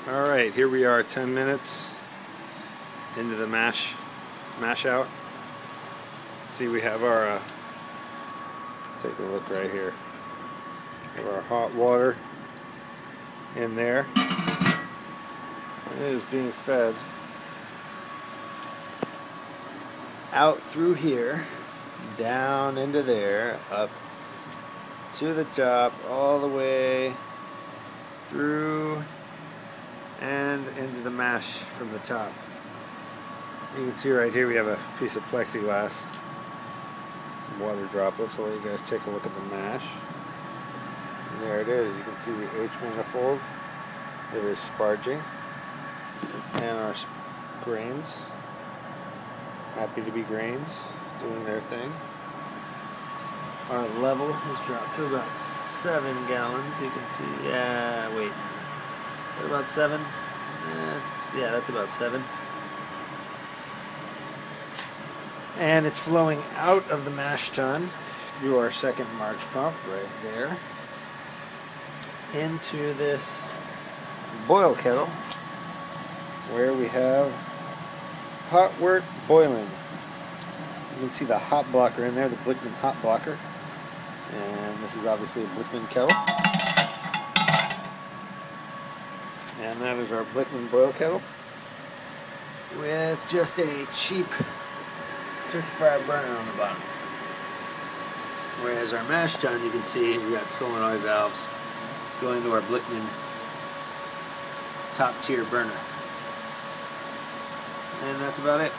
Alright, here we are 10 minutes into the mash out. See, we have our take a look right here. We have our hot water in there. And it is being fed out through here, down into there, up to the top, all the way through and into the mash from the top. You can see right here we have a piece of plexiglass, some water droplets. I'll let you guys take a look at the mash. And there it is. You can see the H manifold that is sparging, and our grains, happy to be grains, doing their thing. Our level has dropped to about 7 gallons. You can see, wait, is that about 7? That's about 7. And it's flowing out of the mash tun through our second March pump right there into this boil kettle where we have hot work boiling. You can see the hot blocker in there, the Blickman hot blocker. And this is obviously a Blickman kettle. And that is our Blickman boil kettle with just a cheap turkey fire burner on the bottom. Whereas our mash tun, you can see we got solenoid valves going to our Blickman top tier burner. And that's about it.